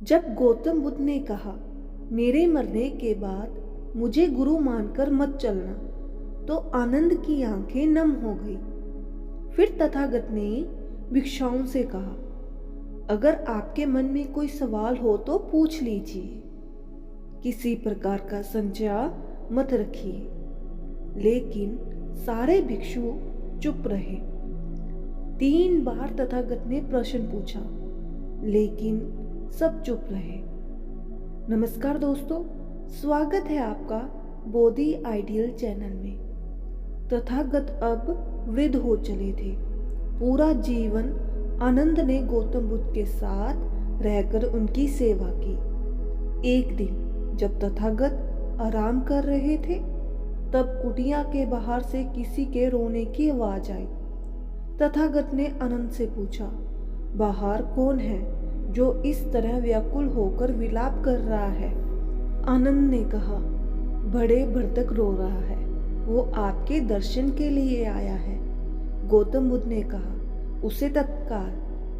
जब गौतम बुद्ध ने कहा, मेरे मरने के बाद मुझे गुरु मानकर मत चलना, तो आनंद की आंखें नम हो गई। फिर तथागत ने भिक्षुओं से कहा, अगर आपके मन में कोई सवाल हो तो पूछ लीजिए, किसी प्रकार का संशय मत रखिए। लेकिन सारे भिक्षु चुप रहे। 3 बार तथागत ने प्रश्न पूछा, लेकिन सब चुप रहे। नमस्कार दोस्तों, स्वागत है आपका बोधि आइडियल चैनल में। तथागत अब वृद्ध हो चले थे। पूरा जीवन आनंद ने गौतम बुद्ध के साथ रहकर उनकी सेवा की। एक दिन जब तथागत आराम कर रहे थे, तब कुटिया के बाहर से किसी के रोने की आवाज आई। तथागत ने आनंद से पूछा, बाहर कौन है जो इस तरह व्याकुल होकर विलाप कर रहा है? आनंद ने कहा, बड़े भर्तक रो रहा है, वो आपके दर्शन के लिए आया है। गौतम बुद्ध ने कहा, उसे तत्काल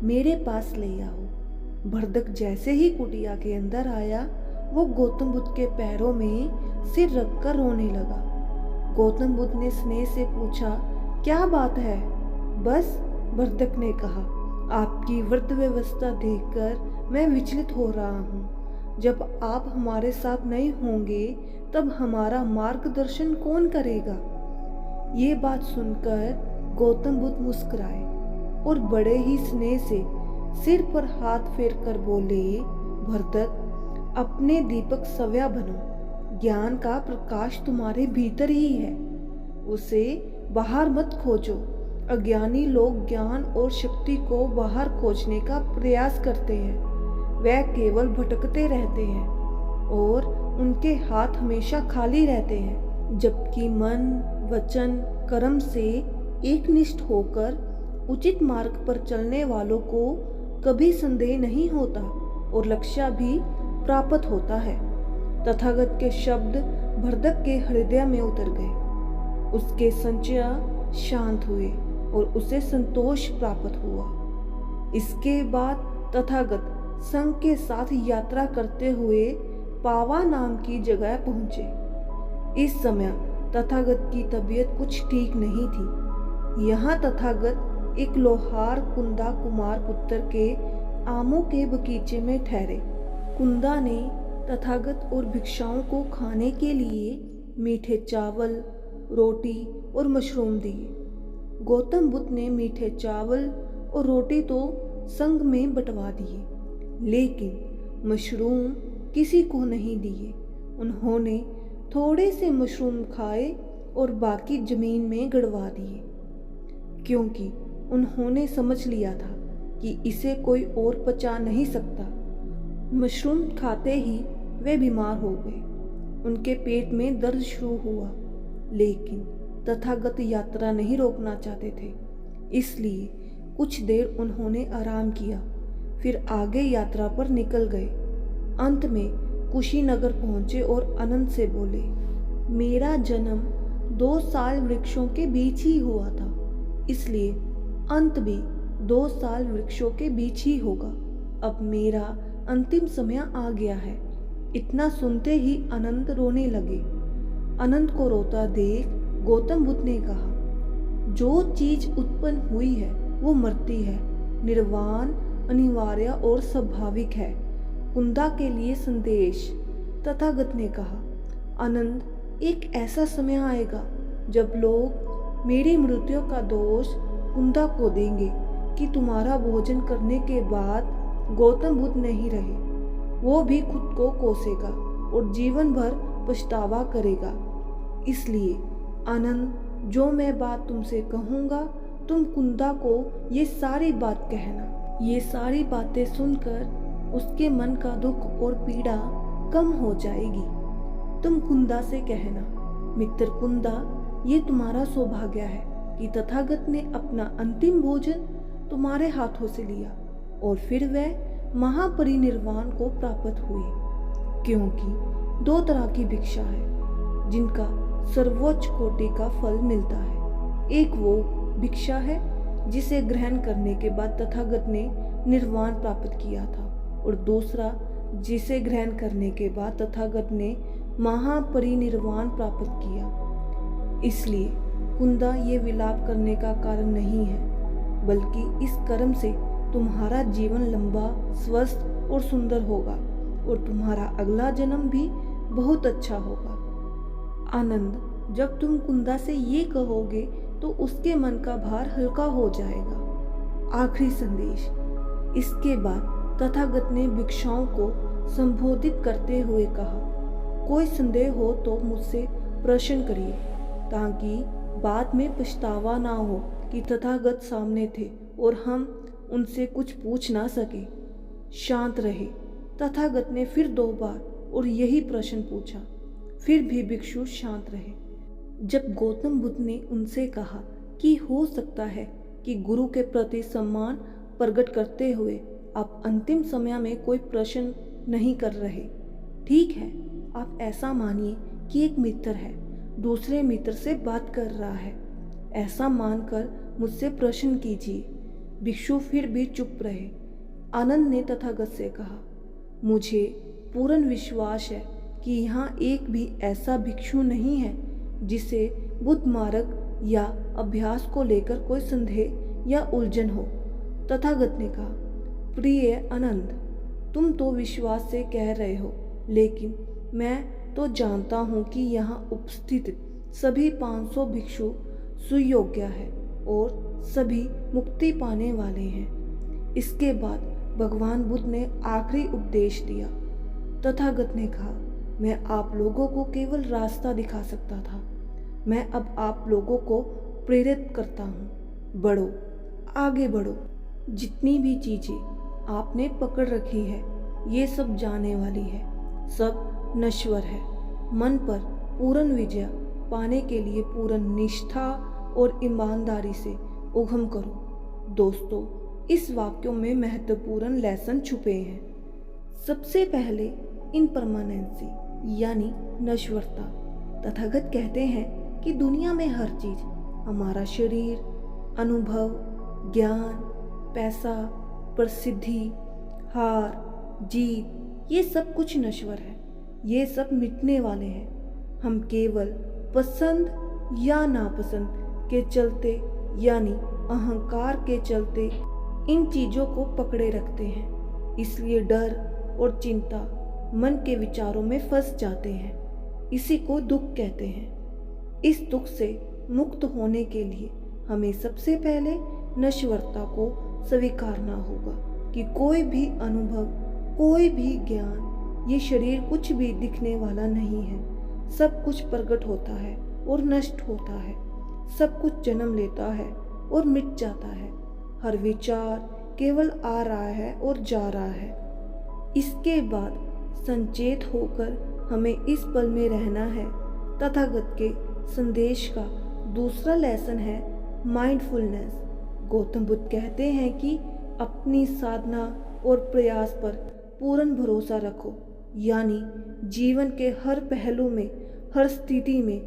मेरे पास ले आओ। भर्तक जैसे ही कुटिया के अंदर आया, वो गौतम बुद्ध के पैरों में सिर रखकर रोने लगा। गौतम बुद्ध ने स्नेह से पूछा, क्या बात है? बस, भर्तक ने कहा, आपकी वृद्ध व्यवस्था देखकर मैं विचलित हो रहा हूँ। जब आप हमारे साथ नहीं होंगे, तब हमारा मार्गदर्शन कौन करेगा? ये बात सुनकर गौतम बुद्ध मुस्कुराए और बड़े ही स्नेह से सिर पर हाथ फेर कर बोले, भर्तक, अपने दीपक सव्या बनो। ज्ञान का प्रकाश तुम्हारे भीतर ही है, उसे बाहर मत खोजो। अज्ञानी लोग ज्ञान और शक्ति को बाहर खोजने का प्रयास करते हैं। वह केवल भटकते रहते हैं और उनके हाथ हमेशा खाली रहते हैं। जबकि मन, वचन, कर्म से एकनिष्ठ होकर उचित मार्ग पर चलने वालों को कभी संदेह नहीं होता और लक्ष्य भी प्राप्त होता है। तथागत के शब्द भर्तक के हृदय में उतर गए। उसके संशय शांत हुए और उसे संतोष प्राप्त हुआ। इसके बाद तथागत संघ के साथ यात्रा करते हुए पावा नाम की जगह पहुंचे। इस समय तथागत की तबीयत कुछ ठीक नहीं थी। यहाँ तथागत एक लोहार कुंदा कुमार पुत्र के आमों के बगीचे में ठहरे। कुंदा ने तथागत और भिक्षुओं को खाने के लिए मीठे चावल, रोटी और मशरूम दिए। गौतम बुद्ध ने मीठे चावल और रोटी तो संग में बंटवा दिए, लेकिन मशरूम किसी को नहीं दिए। उन्होंने थोड़े से मशरूम खाए और बाकी जमीन में गड़वा दिए, क्योंकि उन्होंने समझ लिया था कि इसे कोई और पचा नहीं सकता। मशरूम खाते ही वे बीमार हो गए। उनके पेट में दर्द शुरू हुआ, लेकिन तथागत यात्रा नहीं रोकना चाहते थे, इसलिए कुछ देर उन्होंने आराम किया, फिर आगे यात्रा पर निकल गए। अंत में कुशीनगर पहुंचे और आनंद से बोले, मेरा जन्म 2 साल वृक्षों के बीच ही हुआ था, इसलिए अंत भी 2 साल वृक्षों के बीच ही होगा। अब मेरा अंतिम समय आ गया है। इतना सुनते ही आनंद रोने लगे। आनंद को रोता देख गौतम बुद्ध ने कहा, जो चीज उत्पन्न हुई है वो मरती है। निर्वाण अनिवार्य और स्वाभाविक है। कुंदा के लिए संदेश। तथागत ने कहा, आनंद, एक ऐसा समय आएगा जब लोग मेरी मृत्यु का दोष कुंदा को देंगे कि तुम्हारा भोजन करने के बाद गौतम बुद्ध नहीं रहे। वो भी खुद को कोसेगा और जीवन भर पछतावा करेगा। इसलिए आनंद, जो मैं बात तुमसे कहूँगा, तुम कुंदा को ये सारी बात कहना। ये सारी बातें सुनकर उसके मन का दुख और पीड़ा कम हो जाएगी। तुम कुंदा से कहना, मित्र कुंदा, ये तुम्हारा सौभाग्य है कि तथागत ने अपना अंतिम भोजन तुम्हारे हाथों से लिया और फिर वह महापरिनिर्वाण को प्राप्त हुए। क्योंकि 2 तरह की भिक्षा है जिनका सर्वोच्च कोटि का फल मिलता है। एक वो भिक्षा है जिसे ग्रहण करने के बाद तथागत ने निर्वाण प्राप्त किया था, और दूसरा जिसे ग्रहण करने के बाद तथागत ने महापरिनिर्वाण प्राप्त किया। इसलिए कुंदा ये विलाप करने का कारण नहीं है, बल्कि इस कर्म से तुम्हारा जीवन लंबा, स्वस्थ और सुंदर होगा और तुम्हारा अगला जन्म भी बहुत अच्छा होगा। आनंद, जब तुम कुंदा से ये कहोगे तो उसके मन का भार हल्का हो जाएगा। आखिरी संदेश। इसके बाद तथागत ने भिक्षुओं को संबोधित करते हुए कहा, कोई संदेह हो तो मुझसे प्रश्न करिए, ताकि बाद में पछतावा ना हो कि तथागत सामने थे और हम उनसे कुछ पूछ ना सके। शांत रहे। तथागत ने फिर 2 बार और यही प्रश्न पूछा, फिर भी भिक्षु शांत रहे। जब गौतम बुद्ध ने उनसे कहा कि हो सकता है कि गुरु के प्रति सम्मान प्रकट करते हुए आप अंतिम समय में कोई प्रश्न नहीं कर रहे, ठीक है, आप ऐसा मानिए कि एक मित्र है, दूसरे मित्र से बात कर रहा है, ऐसा मानकर मुझसे प्रश्न कीजिए। भिक्षु फिर भी चुप रहे। आनंद ने तथागत से कहा, मुझे पूर्ण विश्वास है कि यहाँ एक भी ऐसा भिक्षु नहीं है जिसे बुद्ध मार्ग या अभ्यास को लेकर कोई संदेह या उलझन हो। तथागत ने कहा, प्रिय आनंद, तुम तो विश्वास से कह रहे हो, लेकिन मैं तो जानता हूँ कि यहाँ उपस्थित सभी 500 भिक्षु सुयोग्य है और सभी मुक्ति पाने वाले हैं। इसके बाद भगवान बुद्ध ने आखिरी उपदेश दिया। तथागत ने कहा, मैं आप लोगों को केवल रास्ता दिखा सकता था, मैं अब आप लोगों को प्रेरित करता हूँ। बढ़ो, आगे बढ़ो। जितनी भी चीज़ें आपने पकड़ रखी है ये सब जाने वाली है, सब नश्वर है। मन पर पूर्ण विजय पाने के लिए पूर्ण निष्ठा और ईमानदारी से उद्यम करो। दोस्तों, इस वाक्यों में महत्वपूर्ण लेसन छुपे हैं। सबसे पहले इम्परमानेंसी यानी नश्वरता। तथागत कहते हैं कि दुनिया में हर चीज, हमारा शरीर, अनुभव, ज्ञान, पैसा, प्रसिद्धि, हार, जीत, ये सब कुछ नश्वर है, ये सब मिटने वाले हैं। हम केवल पसंद या नापसंद के चलते यानी अहंकार के चलते इन चीज़ों को पकड़े रखते हैं। इसलिए डर और चिंता मन के विचारों में फंस जाते हैं। इसी को दुख कहते हैं। इस दुख से मुक्त होने के लिए हमें सबसे पहले नश्वरता को स्वीकारना होगा कि कोई भी अनुभव, कोई भी ज्ञान, ये शरीर कुछ भी दिखने वाला नहीं है। सब कुछ प्रकट होता है और नष्ट होता है। सब कुछ जन्म लेता है और मिट जाता है। हर विचार केवल आ रहा है और जा रहा है। इसके बाद संचेत होकर हमें इस पल में रहना है। तथागत के संदेश का दूसरा लेसन है माइंडफुलनेस। गौतम बुद्ध कहते हैं कि अपनी साधना और प्रयास पर पूर्ण भरोसा रखो, यानी जीवन के हर पहलू में, हर स्थिति में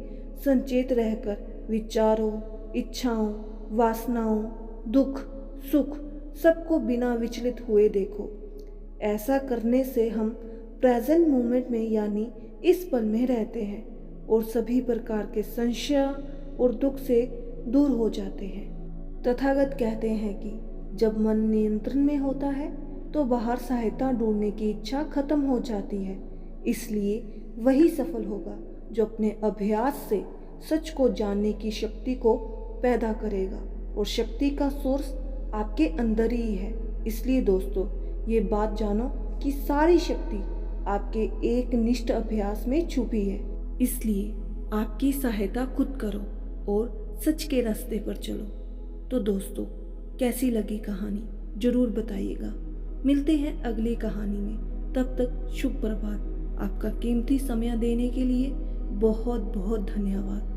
संचेत रहकर विचारों, इच्छाओं, वासनाओं, दुख, सुख सबको बिना विचलित हुए देखो। ऐसा करने से हम प्रेजेंट मोमेंट में यानी इस पल में रहते हैं और सभी प्रकार के संशय और दुख से दूर हो जाते हैं। तथागत कहते हैं कि जब मन नियंत्रण में होता है तो बाहर सहायता ढूंढने की इच्छा खत्म हो जाती है। इसलिए वही सफल होगा जो अपने अभ्यास से सच को जानने की शक्ति को पैदा करेगा, और शक्ति का सोर्स आपके अंदर ही है। इसलिए दोस्तों, ये बात जानो कि सारी शक्ति आपके एक निष्ठ अभ्यास में छुपी है। इसलिए आपकी सहायता खुद करो और सच के रास्ते पर चलो। तो दोस्तों, कैसी लगी कहानी जरूर बताइएगा। मिलते हैं अगली कहानी में। तब तक शुभ प्रभात। आपका कीमती समय देने के लिए बहुत बहुत धन्यवाद।